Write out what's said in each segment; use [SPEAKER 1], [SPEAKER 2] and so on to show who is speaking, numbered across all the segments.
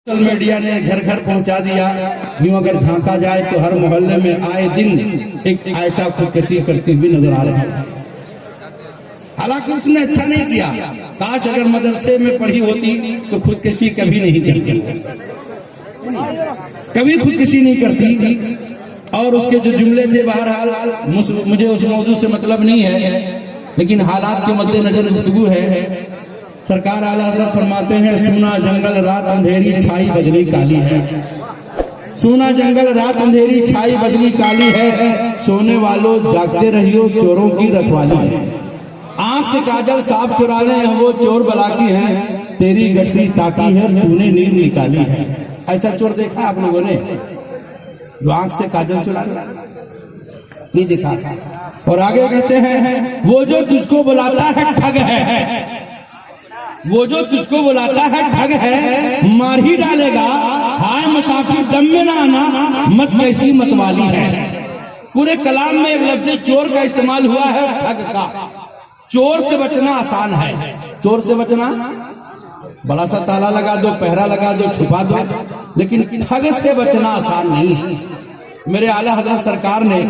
[SPEAKER 1] Social media ने घर घर पहुंचा दिया। यूं अगर झांका जाए तो हर मोहल्ले में आए दिन एक आयशा खुदकशी करती हुई नजर आ रही है। हालांकि उसने अच्छा नहीं किया। काश अगर मदरसे में पढ़ी होती तो खुदकशी कभी नहीं करती, कभी खुदकशी नहीं करती। और उसके जो जुमले थे, बहरहाल मुझे उस मौजूद से मतलब नहीं है, लेकिन हालात के मद्देनजर गुफ्तगू है। सरकार आला हज़रत फरमाते हैं, सूना जंगल रात अंधेरी छाई बजली काली है। सूना जंगल रात अंधेरी छाई बजली काली है, सोने वालों जागते रहियो चोरों की रखवाली है। आंख से काजल साफ चुरा ले वो चोर बला की है, तेरी गठरी ताकी है तूने नींद निकाली है। ऐसा चोर देखा आप लोगों ने जो आंख से काजल चुरा नहीं देखा? और आगे कहते हैं, वो जो तुझको बुलाता है ठग है, वो जो तुझको बुलाता है ठग है, मार ही डालेगा। हाय मुसाफिर दम में ना आना, मत कैसी मतवाली है। पूरे कलाम में एक लफ्ज़ चोर का इस्तेमाल हुआ है, ठग का। चोर से बचना आसान है, चोर से बचना बड़ा सा ताला लगा दो, पहरा लगा दो, छुपा दो, लेकिन ठग से बचना आसान नहीं है। मेरे आला हज़रत सरकार ने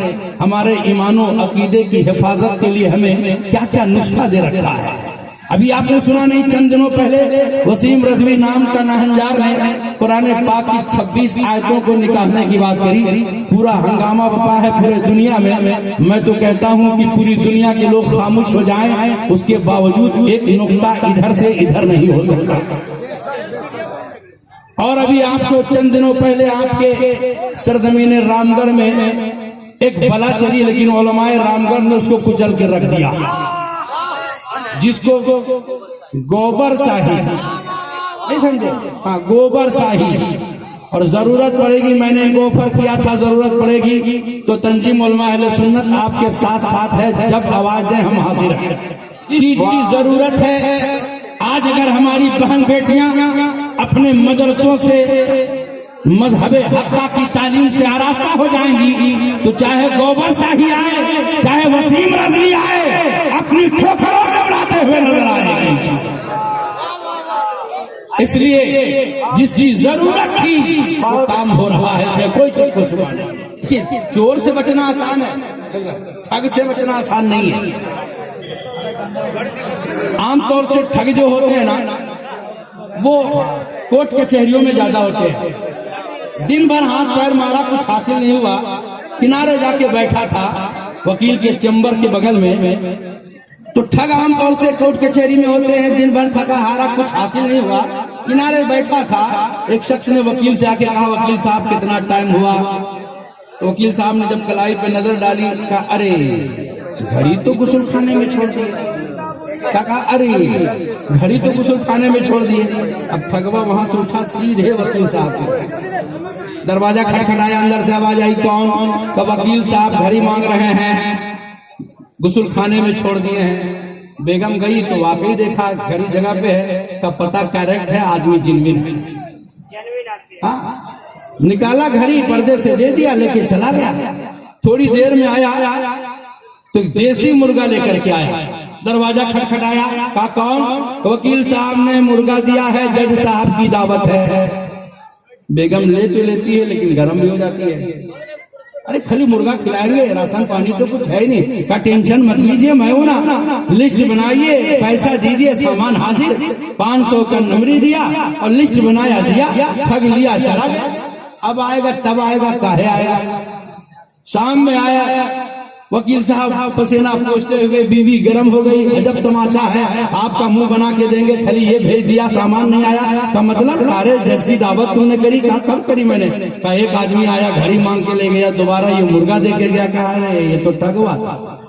[SPEAKER 1] हमारे ईमानो अकीदे की हिफाजत के लिए हमें क्या क्या नुस्खा दे रखा है। अभी आपने सुना नहीं, चंद दिनों पहले वसीम रजवी नाम का नाहनजार ने कुरान पाक की 26 आयतों को निकालने की बात करी। पूरा हंगामा बपा है पूरे दुनिया में। मैं तो कहता हूं कि पूरी दुनिया के लोग खामोश हो जाएं, उसके बावजूद एक नुक्ता इधर से इधर नहीं हो सकता। और अभी आपको चंद दिनों पहले आपके सरजमीन रामगढ़ में एक बला चली, लेकिन उलमाए रामगढ़ ने उसको कुचल के रख दिया, जिसको गोबर शाही नहीं समझे? हाँ, गोबर शाही। और जरूरत पड़ेगी, मैंने इनको ऑफर किया था, जरूरत पड़ेगी तो तंजीम उलमा अहले सुन्नत आपके साथ साथ है। जब आवाज दें हम हाजिर हैं। चीज की जरूरत है। आज अगर हमारी बहन बेटियां अपने मदरसों से मजहबे हक्का की तालीम से आरास्ता हो जाएंगी, तो चाहे गोबर शाही आए, चाहे वसीम रजवी आए, अपनी ठोकरों में उड़ाते हुए नजर आएंगे। इसलिए जिसकी जरूरत थी वो काम हो रहा है, इसमें कोई चीज को छुपा नहीं। चोर से बचना आसान है, ठग से बचना आसान नहीं है। आमतौर से ठग जो होते हैं ना, वो कोर्ट कचहरियों में ज्यादा होते हैं। दिन भर हाथ पैर मारा, कुछ हासिल नहीं हुआ, किनारे जाके बैठा था वकील के चैम्बर के बगल में। तो ठग आमतौर से कोर्ट कचहरी में होते हैं, दिन भर थका हारा, कुछ हासिल नहीं हुआ, किनारे बैठा था। एक शख्स ने वकील से आके कहा, वकील साहब कितना टाइम हुआ? तो वकील साहब ने जब कलाई पे नजर डाली, कहा अरे घड़ी तो गुस्ल खाने में छोड़ दी। कहा अरे घड़ी तो गुस्ल खाने में छोड़ दिए। अब ठगवा वहां से उठा सीधे वकील साहब के दरवाजा खटखटाया, अंदर से आवाज आई, कौन? तो वकील साहब घड़ी मांग रहे हैं, गुस्ल खाने में छोड़ दिए हैं। बेगम गई तो वाकई देखा घड़ी जगह पे है, का पता करेक्ट है, आदमी जिनमिन है। हाँ, निकाला घड़ी, पर्दे से दे दिया, लेके चला गया। थोड़ी देर में आया तो देसी मुर्गा लेकर के आया, दरवाजा खटखटाया, कहा कौन? वकील साहब ने मुर्गा दिया है, जज साहब की दावत है। बेगम ले तो लेती है, लेकिन गर्म भी हो जाती है। अरे खाली मुर्गा खिलाएंगे, राशन पानी तो कुछ है ही नहीं। का टेंशन मत लीजिए, मैं हूं ना, लिस्ट बनाइए, पैसा दीजिए, सामान हाजिर। 500 का नंबरी दिया और लिस्ट बनाया, दिया, ठग लिया, चला गया। अब आएगा तब आएगा, काहे आया? शाम में आया, वकील साहब पसीना पोंछते हुए, बीवी गर्म हो गई। अजब तमाशा है, आपका मुंह बना के देंगे, खाली ये भेज दिया, सामान नहीं आया। का मतलब सारे जज की दावत तूने करी? कहा कब करी मैंने? कहा एक आदमी आया, घड़ी मांग के ले गया, दोबारा ये मुर्गा दे के गया। कहा ये तो ठगवा था,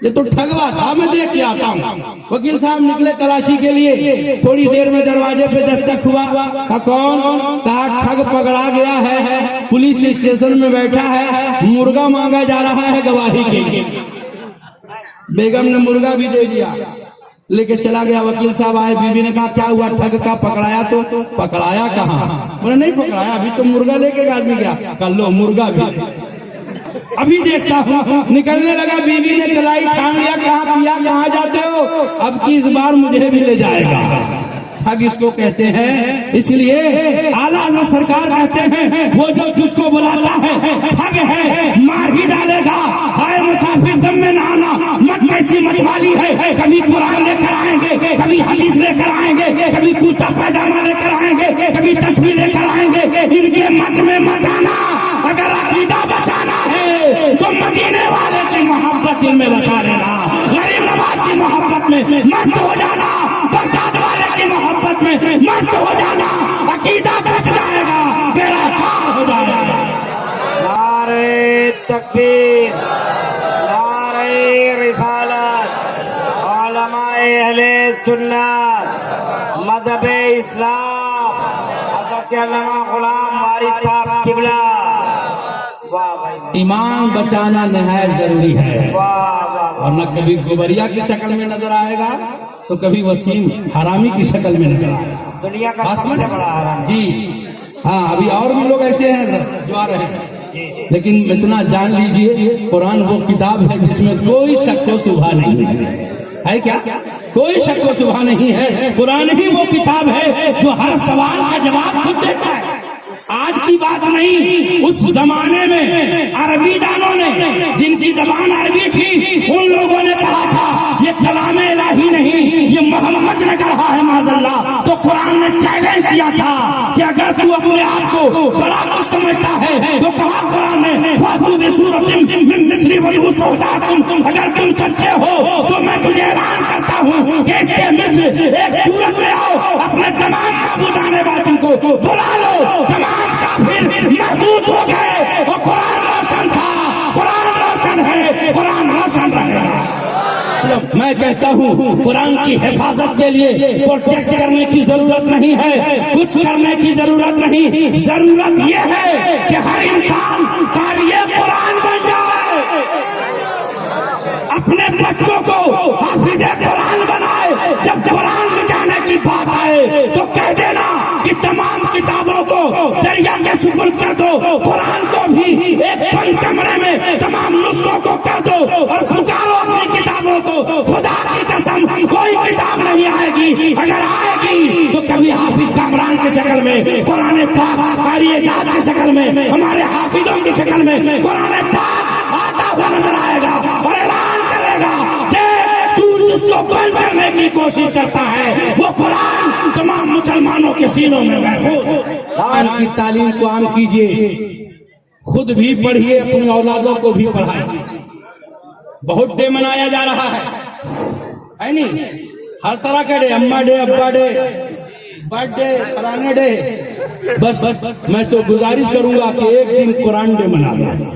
[SPEAKER 1] ये तो ठगवा था, मैं देख के आता हूँ। वकील साहब निकले तलाशी के लिए। थोड़ी देर में दरवाजे पे दस्तक हुआ। कहा कौन? कहा ठग पकड़ा गया है, पुलिस स्टेशन में बैठा है, मुर्गा मांगा जा रहा है गवाही के लिए। बेगम ने मुर्गा भी दे दिया, लेके चला गया। वकील साहब आए, बीवी ने कहा क्या हुआ? ठग का पकड़ाया? तो पकड़ाया कहाँ? बोले नहीं पकड़ाया, अभी तो मुर्गा लेके आदमी गया। कल लो मुर्गा भी अभी देखता हूँ। निकलने लगा, बीवी ने कलाई ठान लिया, कहाँ पिया, कहाँ जाते हो? अब की इस बार मुझे भी ले जाएगा। ठग इसको कहते हैं। इसलिए आला हज़रत सरकार कहते हैं वो जो तुझको बुलाता है ठग है, मार ही डालेगा। हाय मुसाफिर दम में नहाना, मत कैसी मतवाली है, कभी कुरान लेकर आएंगे, कभी हदीस लेकर आएंगे, कभी कुर्ता पैजामा लेकर आएंगे, कभी तस्वीर लेकर आएंगे। इनके मत में मत आना। अगर अकीदा बचाना है तो मदीने वाले की मोहब्बत दिल में बचा लेना, गरीब नवाज की मोहब्बत में मस्त हो जाना, बगदाद वाले की मोहब्बत में मस्त हो जाना। अकीदा बच जाएगा, बेड़ा पार हो जाएगा।
[SPEAKER 2] नारे तकबीर, नारे रिसालत, उलमाए अहले सुन्नत, मज़हब इस्लाम, हज़रत अल्लामा गुलाम वारिस साहब किबला। वाह भाई,
[SPEAKER 1] ईमान बचाना नहायत जरूरी है,
[SPEAKER 2] वाह वाह।
[SPEAKER 1] वरना कभी गोबरिया की शक्ल में नजर आएगा तो कभी वसीम हरामी की शक्ल में नजर आएगा।
[SPEAKER 2] दुनिया का सबसे बड़ा हराम
[SPEAKER 1] जी हाँ, अभी और भी लोग ऐसे हैं जो आ रहे हैं, लेकिन इतना जान लीजिए कुरान वो किताब है जिसमें कोई शक व शुबा नहीं है क्या? कोई शक व शुबा नहीं है। कुरान ही वो किताब है जो हर सवाल का जवाब खुद देता है। आज की बात नहीं, उस जमाने में अरबी दानों ने, जिनकी जबान अरबी थी, उन लोगों ने कहा था ये कलाम इलाही नहीं, ये मोहम्मद ने कहा है माज़अल्लाह। तो कुरान ने चैलेंज किया था कि अगर तू अपने आप को बड़ा कुछ समझता है तो कहा कुरान ने फातू बिसूरतिन मिन मिस्ली वजू शोहदाकुम, अगर तुम सच्चे हो तो मैं तुझे ऐलान करता हूँ कि इसके मिस्ल एक सूरत ले आओ, अपने तमाम ताबूताने बातिल को बुला लो। तमाम काफिर महबूद हो गए और कुरान रोशन था, कुरान रोशन है, कुरान रोशन रहेगा। मैं कहता हूँ कुरान की हिफाजत के लिए प्रोटेक्ट करने की जरूरत नहीं है, कुछ करने की जरूरत नहीं, जरूरत यह है कि हर इंसान कारी कुरान बन जाए, अपने बच्चों को हाफिज कुरान बनाए। जब कुरान मिटाने की बात आए तो कह देना कि तमाम किताबों को दरिया के सुपुर्द कर दो, कुरान को भी एक बंद कमरे में तमाम नुस्खों को कर दो और पुकारो अपनी किताबों को। खुदा की कसम कोई किताब नहीं आएगी, अगर आएगी तो कभी हाफिज कामरान की शक्ल में, कुरान पाक कारी जात की शक्ल में, हमारे हाफिजों की शक्ल में कुरान पाक आता हुआ नजर आएगा और ऐलान करेगा कि तू जिसको बंद करने की कोशिश करता है वो कुरान तमाम मुसलमानों के सीनों में महफूज। कुरान की तालीम को आम कीजिए, खुद भी पढ़िए, अपनी औलादों को भी पढ़ाइए। बहुत डे मनाया जा रहा है नहीं? हर तरह के डे, अम्मा डे, अब्बा डे, बर्थडे, फलाने डे। बस मैं तो गुजारिश करूंगा कि एक दिन कुरान डे मना लें,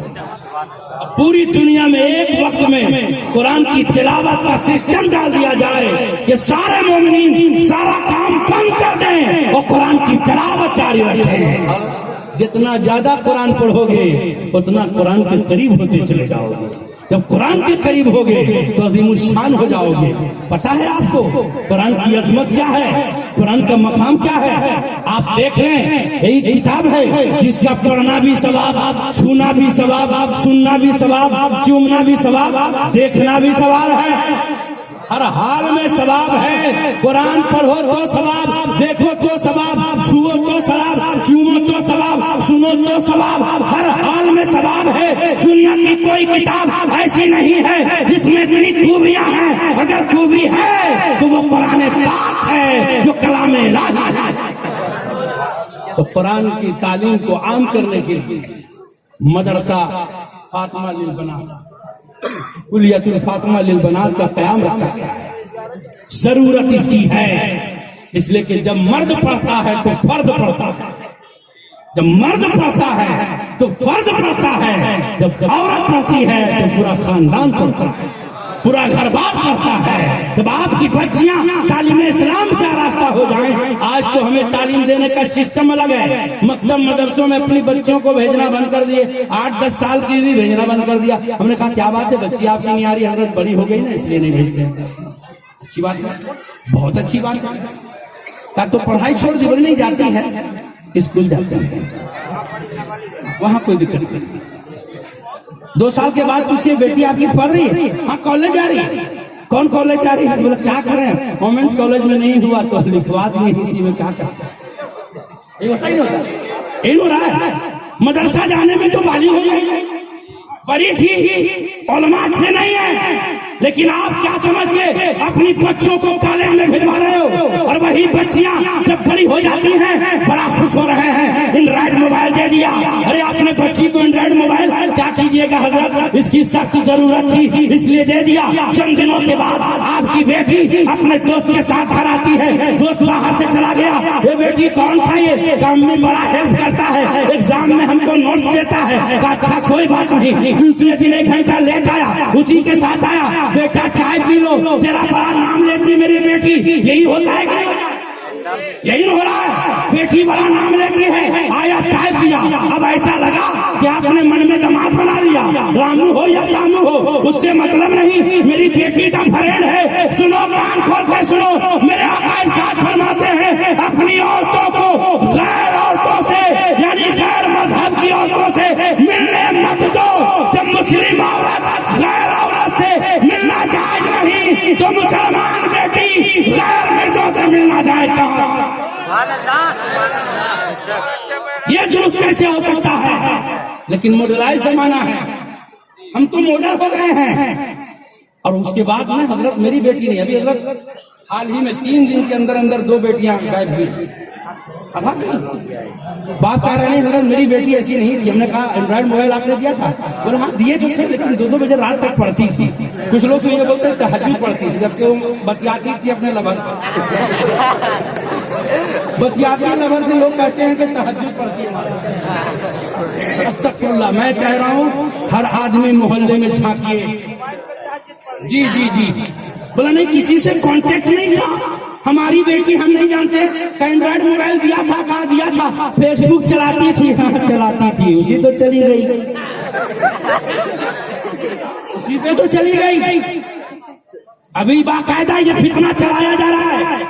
[SPEAKER 1] पूरी दुनिया में एक वक्त में कुरान की तिलावत का सिस्टम डाल दिया जाए कि सारे मोमिनीन सारा काम बंद कर दें और कुरान की तिलावत जारी रखें। जितना ज्यादा कुरान पढ़ोगे उतना कुरान के करीब होते चले जाओगे। जब कुरान के करीब होगे तो अजीमुल शान हो जाओगे। पता है आपको कुरान की अजमत क्या है, कुरान का मकाम क्या है? आप देख लें, यही किताब है जिसका पढ़ना भी सवाब, छूना भी सवाब, सुनना भी सवाब, चूमना भी सवाब, देखना भी सवाब है। हर हाल में सवाब है। कुरान पढ़ो तो सवाब, देखो तो सवाब, छुओ तो सवाब, चूमो तो सवाब, सुनो तो सवाब, हर हाल में सवाब है। दुनिया की कोई किताब ऐसी नहीं है जिसमें इतनी खूबियां हैं। अगर खूबी है तो वो कुरान पाक है जो कलाम इलाही है। तो कुरान की तालीम को आम करने के लिए मदरसा फातिमा लिल बनात, कुलियतुल फातिमा लिल बनात का कयाम रखा गया है। जरूरत इसकी है, इसलिए कि जब मर्द पढ़ता है तो फर्द पढ़ता है, जब मर्द पढ़ता है तो फर्द पढ़ता है, जब औरत पढ़ती है तो पूरा खानदान पढ़ता है, पूरा घर बार पढ़ता है। जब आपकी बच्चियां तालीम इस्लाम से आरास्ता हो जाएं, आज तो हमें तालीम देने का सिस्टम अलग है। मकतब मदरसों में अपनी बच्चियों को भेजना बंद कर दिए, 8-10 साल की भी भेजना बंद कर दिया। हमने कहा क्या बात है, बच्ची आपकी नहीं आ रही, हजरत बड़ी हो गई ना इसलिए नहीं भेजते। अच्छी बात है, बहुत अच्छी बात है। तो पढ़ाई छोड़ दी, नहीं जाती है, स्कूल जाते हैं, वहां कोई दिक्कत नहीं। 2 साल के बाद पूछिए बेटी आपकी पढ़ रही है? हाँ कॉलेज जा रही है। कौन कॉलेज जा रही है? बोला क्या करें, वोमेंस कॉलेज में नहीं हुआ तो लिखवा दिए इसी में, क्या करें? यही हो रहा है। मदरसा जाने में तो बाली हो गई, बड़ी थी, उलमा अच्छे नहीं है, लेकिन आप क्या समझ के अपनी बच्चों को कॉलेज में भिजवा रहे हो? और वही बच्चियां जब बड़ी हो जाती हैं बड़ा खुश हो रहे हैं, एंड्रॉइड मोबाइल दे दिया। अरे अपने बच्ची को एंड्रॉइड मोबाइल क्या कीजिएगा हजरत, इसकी सख्त जरूरत थी इसलिए दे दिया। चंद दिनों के बाद आपकी बेटी अपने दोस्त के साथ घर आती है, दोस्त बाहर से चला गया, ये बेटी कौन था? ये काम में बड़ा हेल्प करता है, एग्जाम में हमको नोट्स देता है। अच्छा कोई बात नहीं, दूसरे दिन 1 घंटा लेट आया, उसी के साथ आया, बेटा चाय पी लो, तेरा बड़ा नाम लेती मेरी बेटी। यही होता है क्या? यही हो रहा है, बेटी बड़ा नाम लेती है, आया चाय पिया, अब ऐसा लगा कि आपने मन में दमाद बना लिया, रामू हो या सामू हो उससे मतलब नहीं, मेरी बेटी का फ्रेंड है। सुनो, कान खोल के सुनो, मेरे आका इरशाद फरमाते हैं अपनी औरतों को गैर औरतों से यानी गैर मजहब की औरतों से मिलने मत दो। जब मुस्लिम औरत गैर औरत से मिलना जायज नहीं तो मुसलमान बेटी गैर मर्दों से मिलना जायज कहाँ? ये दुरुस्त कैसे हो सकता है? लेकिन मॉडर्नाइज जमाना है, हम तो मॉडर्न हो गए हैं। और उसके बाद में हजरत मेरी बेटी नहीं, अभी हजरत हाल ही में 3 दिन के अंदर अंदर 2 बेटियां गायब हुई। बात कह रहे हैं हजरत मेरी बेटी ऐसी नहीं थी। हमने कहा एंड्रॉइड मोबाइल आपने दिया था? बोले हाँ दिए तो थे, लेकिन 2-2 बजे रात तक पढ़ती थी। कुछ लोग तो ये बोलते हैं तहज्जुद पढ़ती थी, जबकि वो बतियाती थी अपने लवर बतियाती लवर से लोग कहते हैं कि तहज्जुद पढ़ती है। अस्तगफिरुल्लाह, मैं कह रहा हूँ हर आदमी मोहल्ले में झांकिए। जी जी जी, बोला नहीं किसी से कांटेक्ट नहीं था, हमारी बेटी हम नहीं जानते, एंड्रॉइड मोबाइल दिया था, कहाँ दिया था? फेसबुक चलाती थी, हाँ चलाती थी, उसी तो चली गई, उसी पे तो चली गई। अभी बाकायदा ये फितना चलाया जा रहा है,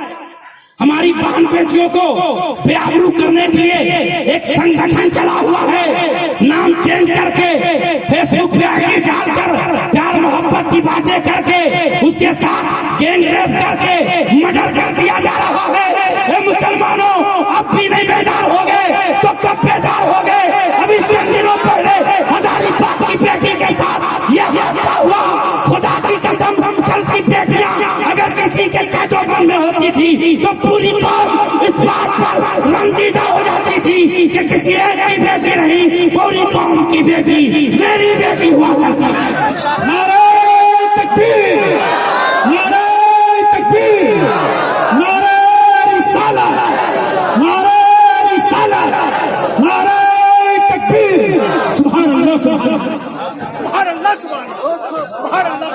[SPEAKER 1] हमारी बहन बेटियों को बेआबरू करने के लिए एक संगठन चला हुआ है, नाम चेंज करके फेसबुक पे आईडी डालकर प्यार मोहब्बत की बातें करके उसके साथ गैंग रेप करके मर्डर कर दिया जा रहा है। मुसलमानों अब भी नहीं बेदार हो गए तो कब बेदार हो गए? अभी चंद दिनों पहले हजारीबाग की बेटी के साथ यह हादसा हुआ। खुदा की कसम, कल की बेटियां अगर किसी के कैदोबंद में होती थी तो पूरी कौम इस बात पर रंजीदा हो जाती थी कि किसी एक की बेटी नहीं, पूरी कौम की बेटी मेरी बेटी हुआ करती थी। नारे तकबीर, नारे तकबीर, नारे रिसालत, नारे रिसालत, नारे तकबीर। सुभान अल्लाह, सुभान अल्लाह, सुभान अल्लाह, सुभान अल्लाह।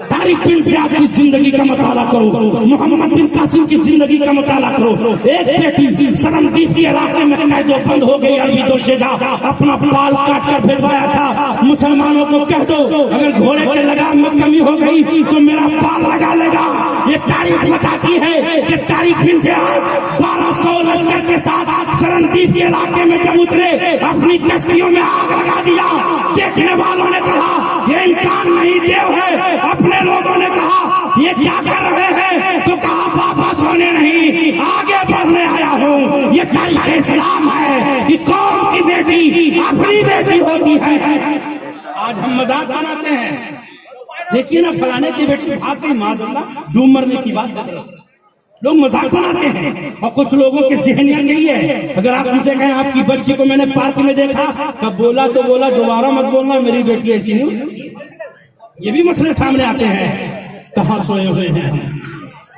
[SPEAKER 1] तारिक बिन ज़ियाद की जिंदगी का मुताला करो, मोहम्मद बिन कासिम की जिंदगी का मुताला करो। एक बेटी सरमदीप के इलाके में कैदोबंद हो गई, अरबी दोशीदा अपना बाल काट कर फिरवाया था। मुसलमानों को कह दो अगर घोड़े के लगाम में कमी हो गई तो मेरा बाल लगा लेगा। ये तारीख बताती है कि तारिक बिन ज़ियाद 1200 लश्कर के साथ सरमदीप के इलाके में जब उतरे अपनी कश्तियों में आग लगा दिया। देखने वालों ने कहा ये इंसान नहीं देव है, अपने लोगों ने कहा ये क्या कर रहे हैं, तो कहा वापस होने नहीं आगे बढ़ने आया हूँ। ये तारीख इस्लाम है कि कौम की बेटी अपनी बेटी होती है। आज हम मजाक बनाते हैं, देखिए ना फलाने की बेटी भाग गई, माज़अल्लाह डूब मरने की बात है, लोग मजाक बनाते हैं। और कुछ लोगों की ज़हनियत यही है, अगर आप उनसे कहें आपकी बच्ची को मैंने पार्क में देखा, कब बोला तो बोला, दोबारा मत बोलना मेरी बेटी ऐसी नहीं। ये भी मसले सामने आते हैं। कहाँ सोए हुए हैं हम,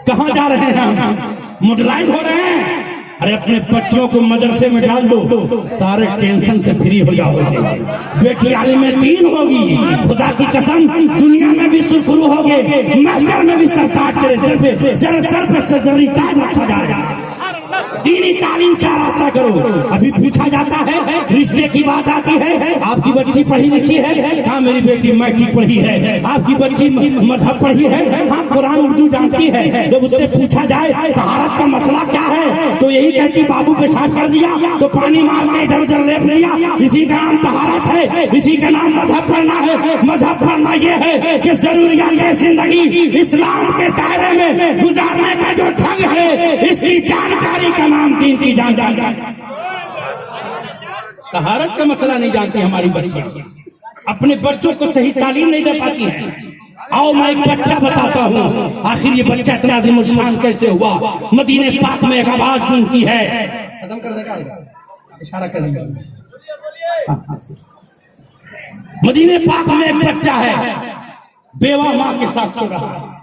[SPEAKER 1] कहाँ जा रहे हैं हम, मॉडर्नाइज हो रहे हैं। अरे अपने बच्चों को मदरसे में डाल दो, सारे टेंशन से फ्री हो जाओगे। बेटी आलिमे दीन होगी, खुदा की कसम दुनिया में भी सुरखरू होगे, मास्टर में भी सरताज तेरे सर पे सर पे सरजरी ताज रखा जाएगा। दीनी तालीम का रास्ता करो। अभी पूछा जाता है, रिश्ते की बात आती है, आपकी बच्ची पढ़ी लिखी है? हाँ मेरी बेटी मैट्रिक पढ़ी है। आपकी बच्ची मजहब पढ़ी है? हाँ कुरान उर्दू जानती है। जब उससे पूछा जाए तहारत का मसला क्या है, तो यही कहती बाबू पेशाब कर दिया तो पानी मार के इधर उधर लेप लिया, इसी का नाम तहारत है, इसी का नाम मजहब पढ़ना है। मजहब पढ़ना यह है कि जरूरियात जिंदगी इस्लाम के दायरे में गुजारने का जो ढंग है, इसकी जानकारी का नाम दीन की जानकारी। तहारत का मसला नहीं जानती हमारी बच्चियां, अपने बच्चों को सही तालीम नहीं दे पाती है। आओ मैं एक बच्चा बताता हूँ, आखिर ये बच्चा इतना अज़ीमुश्शान कैसे हुआ। मदीने पाक में एक आवाज गूंजती है, खत्म कर देगा, इशारा करेंगे। मदीने पाक में एक बच्चा है, बेवा माँ के साथ सो रहा है।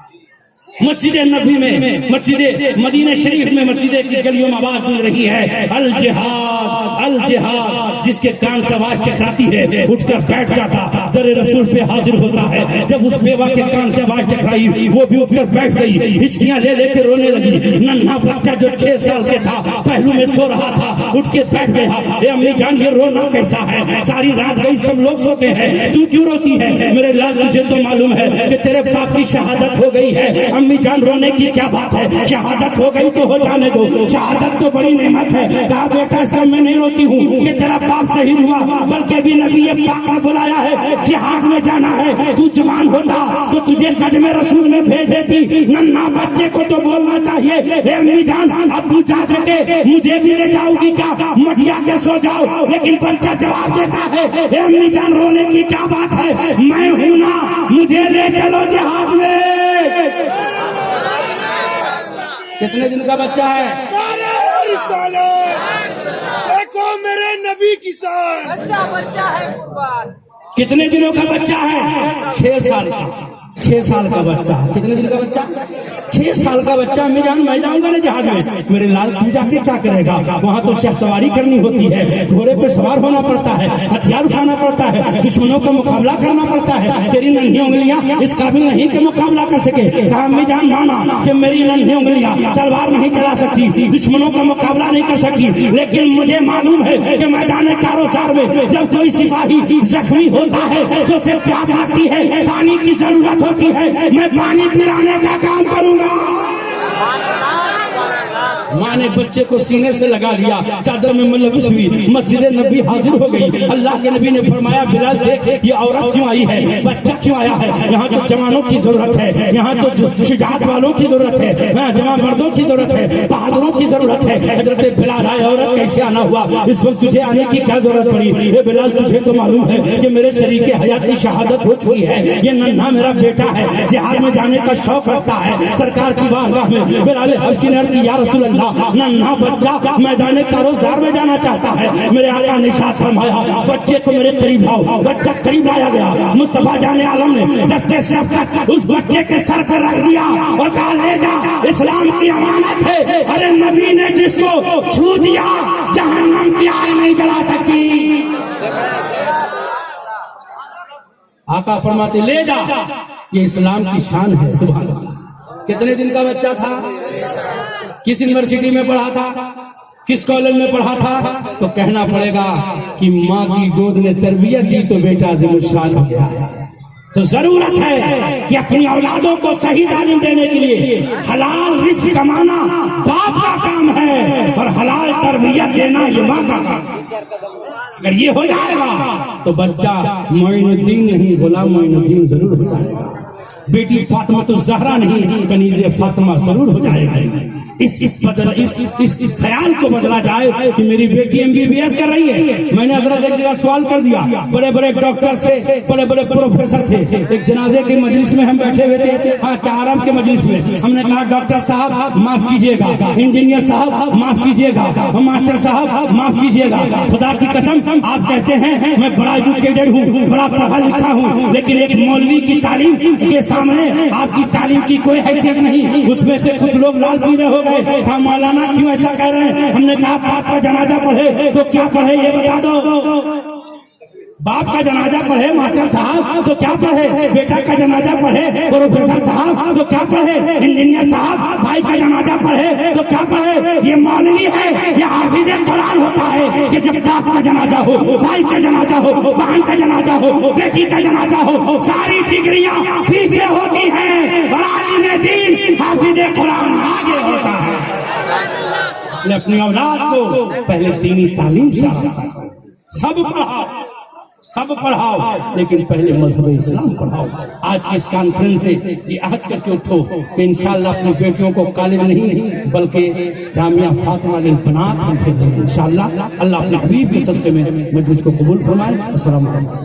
[SPEAKER 1] मस्जिद नबी में, मस्जिद मदीने शरीफ में, मस्जिद की गलियों में आवाज गूंज रही है, अल जिहाद अल जिहाद। जिसके कान से आवाज टकराती है उठकर बैठ जाता, दर रसूल पे हाजिर होता है। जब उस बेवा के कान से आवाज टकराई, वो भी उठकर बैठ गई, हिचकियां ले लेके रोने लगी। नन्हा बच्चा जो 6 साल के था, पहलू में सो रहा था, उठ के बैठ गया। ए अम्मी जान ये रोना कैसा है? सारी रात गई, सब लोग सोते हैं, तू क्यों रोती है? मेरे लाल तुझे तो मालूम है कि तेरे बाप की शहादत हो गई है। अम्मी जान रोने की क्या बात है? शहादत हो गई तो हो जाने दो, शहादत तो बड़ी नेमत है। कहा बेटा इसका मैं नहीं रोती हूँ कि तेरा बाप शहीद हुआ, बल्कि भी नबी पाक ने बुलाया है, जिहाद में जाना है। तू जवान होता तो तुझे गज में रसूल में भेज देती। नन्हा बच्चे को तो बोलना चाहिए, हे अम्मी जान अब तू जा सके मुझे भी ले जाओगी क्या? मटिया के सो जाओ। लेकिन बच्चा जवाब देता है, हे अम्मी जान रोने की क्या बात है? मैं हूं ना, मुझे ले चलो जिहाद में। कितने दिन का बच्चा है?
[SPEAKER 3] देखो मेरे नबी की शान।
[SPEAKER 4] बच्चा है कुर्बान।
[SPEAKER 1] कितने दिनों का बच्चा है? 6 साल का। 6 साल का बच्चा। कितने दिन का बच्चा? 6 साल का बच्चा। मैं जाऊंगा ना जहाज में, मेरे लाल तू जाके क्या करेगा? वहाँ तो शख्स सवारी करनी होती है, घोड़े पे सवार होना पड़ता है, हथियार उठाना पड़ता है, दुश्मनों का मुकाबला करना पड़ता है। तेरी नन्ही उंगलियां इस काबिल नहीं कि मुकाबला कर सके। कहा अम्मी जान माना कि मेरी नन्ही उंगलियां तलवार नहीं चला सकती, दुश्मनों का मुकाबला नहीं कर सकती, लेकिन मुझे मालूम है कि मैदान कारोसार में जब कोई सिपाही जख्मी होता है तो उसे प्यास लगती है, पानी की जरूरत होती है, मैं पानी पिलाने का काम करूंगा। माँ ने बच्चे को सीने से लगा लिया, चादर में मुलविस हुई, मस्जिद नबी हाजिर हो गई। अल्लाह के नबी ने फरमाया, बिलाल देख ये औरत क्यों आई है, बच्चा क्यों आया है? यहाँ तो जवानों की जरूरत है, यहाँ तो शुजात वालों की जरूरत है, यहाँ जवान मर्दों की जरूरत है, बहादुरों की जरूरत है। हजरत बिलाल आए, औरत कैसे आना हुआ? इस वक्त तुझे आने की क्या जरूरत पड़ी? ये बिलाल तुझे तो मालूम है कि मेरे शरीक हयात की शहादत हो चुकी है, ये नन्हा मेरा बेटा है, जिहाद में जाने का शौक रखता है। सरकार की बारगाह में बिलाल हबशी ने अर्ज़ की, या रसूल अल्लाह, नन्हा बच्चा मैदान कारोसार में जाना चाहता है। मेरे आका ने इरशाद फरमाया, बच्चे को मेरे करीब आओ। बच्चा करीब लाया गया, मुस्तफा जाने आलम ने दस्ते शफ़क़त उस बच्चे के सर पर रख दिया और कहा, ले जा, इस्लाम की अमानत है। अरे नबी ने जिसको छू दिया जहन्नम की आग नहीं जला सकती। आका फरमाते, ले जा, ये इस्लाम की शान है। सुभान अल्लाह। कितने दिन का बच्चा था? किस यूनिवर्सिटी में पढ़ा था? किस कॉलेज में पढ़ा था? तो कहना पड़ेगा कि माँ की गोद ने तरबियत दी तो बेटा अज़ीमुश्शान हो गया। तो जरूरत है कि अपनी औलादों को सही तालीम देने के लिए हलाल रिस्क कमाना बाप का काम है और हलाल तरबियत देना ये माँ का काम। अगर ये हो जाएगा तो बच्चा मोइनुद्दीन नहीं, गुलाम मोइनुद्दीन जरूर हो जाएगा। बेटी फातिमा तो जहरा नहीं, कनीज़े फातिमा जरूर हो जाएगा। इस ख्याल को बदला जाए कि मेरी बेटी MBBS कर रही है। मैंने हजरत एक जगह सवाल कर दिया, बड़े बड़े डॉक्टर से, बड़े बड़े प्रोफेसर थे, एक जनाजे के मजलिस में हम बैठे हुए थे, हाँ आराम के मजलिस में। हमने कहा, डॉक्टर साहब माफ कीजिएगा, इंजीनियर साहब माफ कीजिएगा, मास्टर साहब माफ कीजिएगा, खुदा की कसम आप कहते हैं मैं बड़ा एजुकेटेड हूँ, बड़ा पढ़ा लिखा हूँ, लेकिन एक मौलवी की तालीम के सामने आपकी तालीम की कोई हैसियत नहीं। उसमें से कुछ लोग लाल पीले हो गए, कहा मौलाना क्यों ऐसा कह रहे हैं? हमने कहा, बाप का जनाजा पढ़े तो क्या पढ़े ये बता दो।
[SPEAKER 5] बाप का जनाजा पढ़े मास्टर साहब तो क्या पढ़े, बेटा का जनाजा पढ़े प्रोफेसर साहब तो क्या पढ़े, इंजीनियर साहब भाई का जनाजा पढ़े तो क्या पढ़े। ये मौलवी है, ये हाफिज कुरान होता है कि जब बाप का जनाजा हो, भाई का जनाजा हो, बहन का जनाजा हो, बेटी का जनाजा हो, सारी डिग्रियां पीछे होती हैं और आलिम दीन हाफिज कुरान आगे होता है। अपनी औलाद को पहले दीनी तालीम से सब पढ़ाओ लेकिन पहले मजहब इस्लाम पढ़ाओ। आज की इस कॉन्फ्रेंस से ये अहद करके उठो कि इंशाल्लाह अपनी बेटियों को कॉलेज नहीं बल्कि जामिया फातिमा बना हम भेजेंगे इंशाल्लाह। अल्लाह अपने हबीब के सदक़े में मजलिस को कबूल फरमाए। अस्सलाम वालेकुम।